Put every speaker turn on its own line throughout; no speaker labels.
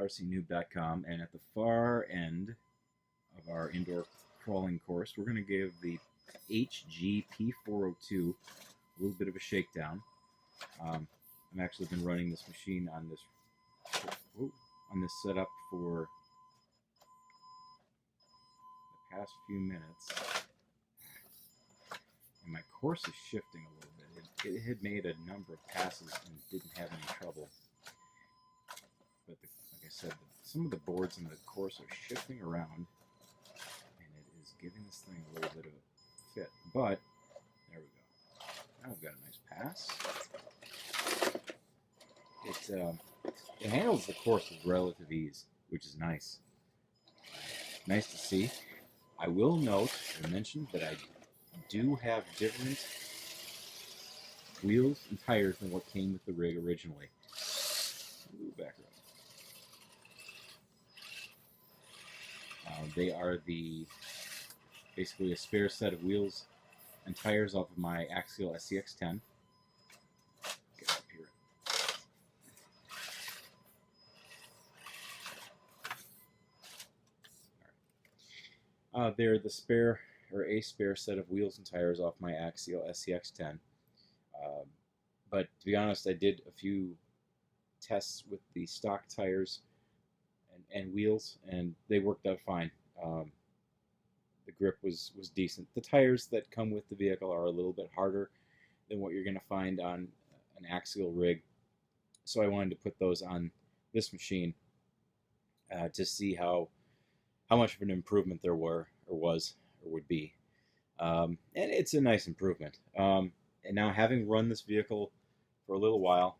RCNewb.com, and at the far end of our indoor crawling course, we're going to give the HG P402 a little bit of a shakedown. I've actually been running this machine on this setup for the past few minutes, and my course is shifting a little bit. It had made a number of passes and didn't have any trouble, but like I said, some of the boards in the course are shifting around, and it is giving this thing a little bit of a fit. But there we go. Now we've got a nice pass. It handles the course with relative ease, which is nice. Nice to see. I will note or mention that I do have different wheels and tires than what came with the rig originally. Ooh, back up. They are basically a spare set of wheels and tires off of my Axial SCX10. Get up here. They're the spare or a spare set of wheels and tires off my Axial SCX10. But to be honest, I did a few tests with the stock tires and wheels, and they worked out fine. The grip was decent. The tires that come with the vehicle are a little bit harder than what you're going to find on an axial rig, so I wanted to put those on this machine to see how much of an improvement there was or would be. And it's a nice improvement. And now, having run this vehicle for a little while,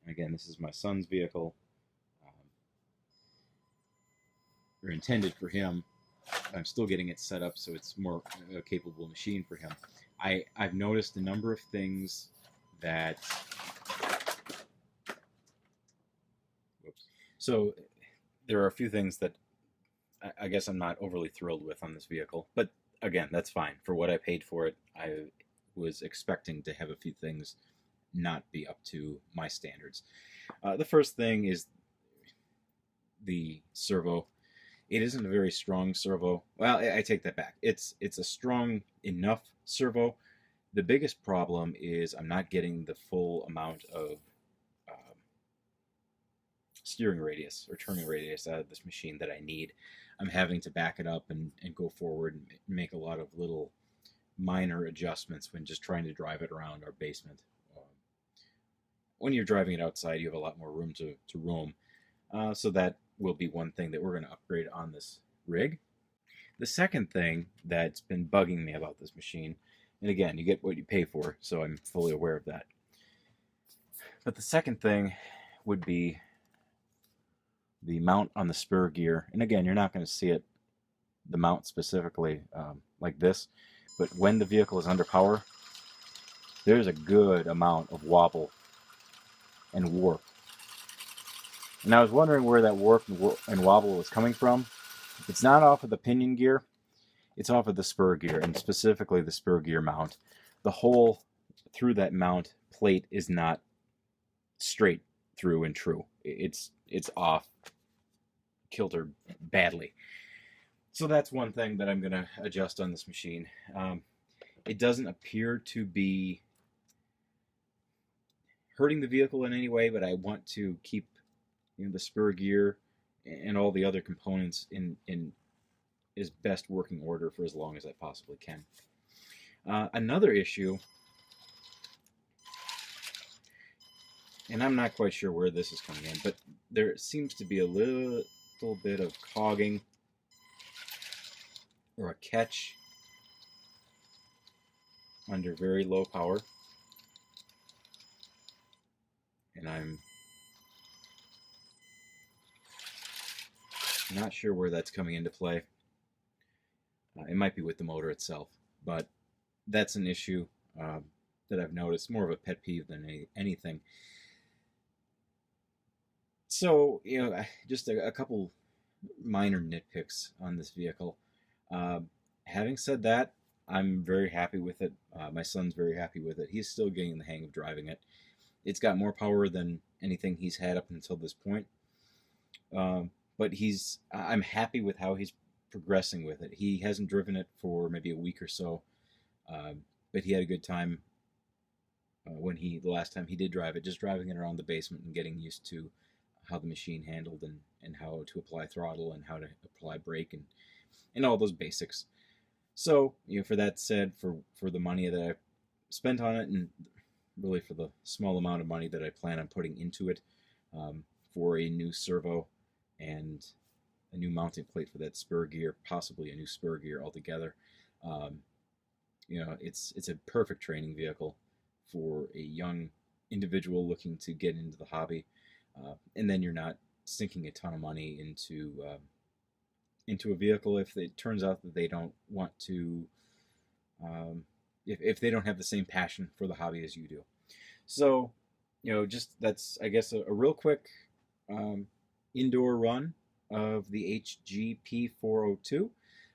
and again, this is my son's vehicle, or intended for him. I'm still getting it set up so it's more a capable machine for him. I've noticed a number of things that... Whoops. So there are a few things that I guess I'm not overly thrilled with on this vehicle, but again, that's fine. For what I paid for it, I was expecting to have a few things not be up to my standards. The first thing is the servo. It isn't a very strong servo. Well, I take that back. It's a strong enough servo. The biggest problem is I'm not getting the full amount of steering radius or turning radius out of this machine that I need. I'm having to back it up and go forward and make a lot of little minor adjustments when just trying to drive it around our basement. When you're driving it outside, you have a lot more room to roam. So that will be one thing that we're going to upgrade on this rig. The second thing that's been bugging me about this machine, and again, you get what you pay for, so I'm fully aware of that. But the second thing would be the mount on the spur gear. And again, you're not going to see it, the mount specifically like this, but when the vehicle is under power, there's a good amount of wobble and warp. And I was wondering where that warp and wobble was coming from. It's not off of the pinion gear, it's off of the spur gear, and specifically the spur gear mount. The hole through that mount plate is not straight through and true. It's off kilter badly. So that's one thing that I'm going to adjust on this machine. It doesn't appear to be hurting the vehicle in any way, but I want to keep the spur gear and all the other components in is best working order for as long as I possibly can. Another issue, and I'm not quite sure where this is coming in, but there seems to be a little bit of cogging or a catch under very low power, and I'm not sure where that's coming into play. It might be with the motor itself, but that's an issue that I've noticed, more of a pet peeve than anything. So, just a couple minor nitpicks on this vehicle. Having said that, I'm very happy with it. My son's very happy with it. He's still getting the hang of driving it. It's got more power than anything he's had up until this point. But I'm happy with how he's progressing with it. He hasn't driven it for maybe a week or so, but he had a good time the last time he did drive it, just driving it around the basement and getting used to how the machine handled and how to apply throttle and how to apply brake and all those basics. So, for that said, for the money that I spent on it, and really for the small amount of money that I plan on putting into it, for a new servo and a new mounting plate for that spur gear, possibly a new spur gear altogether, it's a perfect training vehicle for a young individual looking to get into the hobby, and then you're not sinking a ton of money into a vehicle if it turns out that they don't want to, if they don't have the same passion for the hobby as you do. So, just that's, I guess, a real quick indoor run of the HG P402.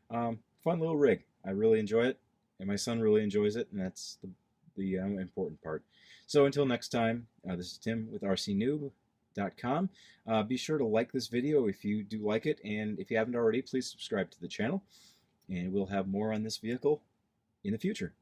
Fun little rig. I really enjoy it, and my son really enjoys it, and that's the important part. So until next time, this is Tim with RCNewb.com. Be sure to like this video if you do like it, and if you haven't already, please subscribe to the channel, and we'll have more on this vehicle in the future.